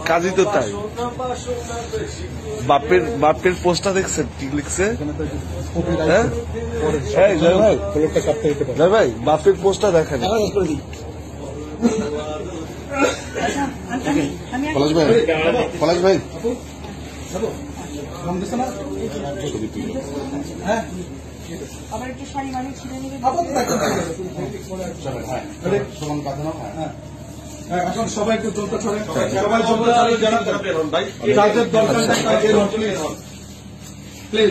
কাজই তো তাই। বাপের পোস্টটা দেখছেন কি লিখছে? ভাই বাপের পোস্টটা দেখেন। পলাশ ভাই আবার একটু শাড়ি মানে ছিঁড়ে নিলে এখন সবাই একটু চলতে চলে, সবাই চলতে চলে, যাদের দরকার প্লিজ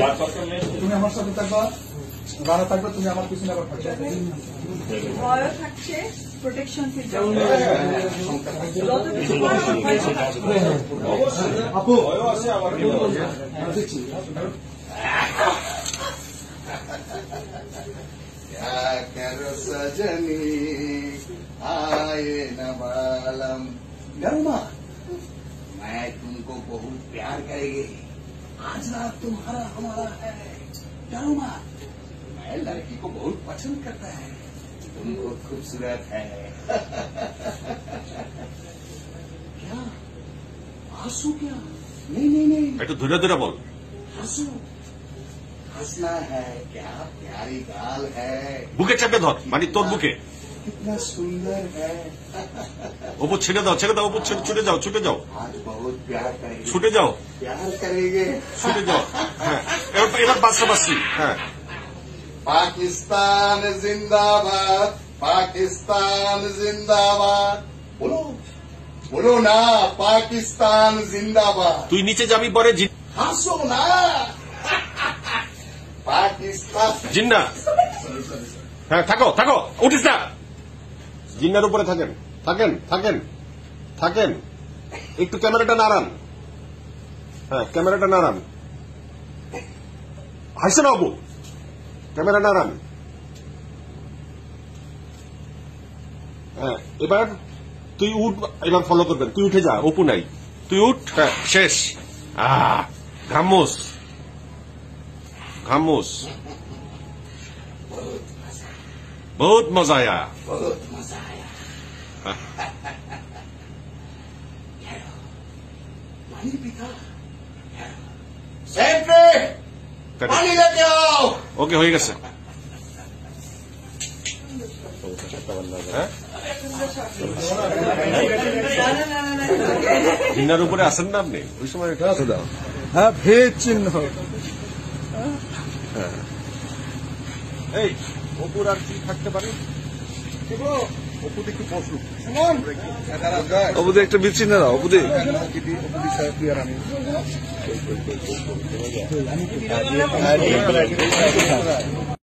তুমি আমার সাথে থাকবা, গাড়া থাকবে, তুমি আমার পিছনে আবার থাকবে। ভয়ও থাকছে, প্রোটেকশন আপু करो सजनी आए न बालम। गरुमा मैं तुमको बहुत प्यार करेगी, आज रात तुम्हारा हमारा है। गरुमा मैं लड़की को बहुत पसंद करता है, तुम बहुत खूबसूरत है। क्या आंसू? क्या? नहीं नहीं नहीं, একটু ধীরে ধীরে বল। हंसो, हंसना है, क्या प्यारी गाल है, বুকে চেপে ধর, মানে তোর বুকে। कितना सुंदर है। ওপর ছেড়ে দাও, ওপর ছুটে যাও, आज बहुत प्यार करेगी, ছুটে যাও, प्यार करेंगे। ছুটে যাও। হ্যাঁ এবার পাশাপাশি। হ্যাঁ पाकिस्तान जिंदाबाद, पाकिस्तान जिंदाबाद। बोलो बोलो ना, पाकिस्तान जिंदाबाद। তুই নিচে যাবি পরে। हंसो ना, पाकिस्तान। জিন্না, হ্যাঁ থাকো, উঠিস না। জিন্নার উপরে থাকেন। একটু ক্যামেরাটা নাড়ান। হ্যাঁ ক্যামেরাটা নাড়ান। হাসছে না অপু, ক্যামেরা নাড়ান। হ্যাঁ এবার তুই উঠ, এবার ফলো করবেন। তুই উঠে যা, অপু নাই, তুই উঠ। হ্যাঁ শেষ। খামোশ। बहुत मजा आया। बहुत मजा आया। पानी पीता, सेंट्री पानी लेके आओ। ওকে হয়ে গেছে। জিন্নার উপরে আসেন না আপনি ওই সময়? দাও। হ্যাঁ ভেদ চিহ্ন। এই অপুর আর কি থাকতে পারে? অবুদে একটা বিচ্ছিন্ন দাও। অবুদে আমি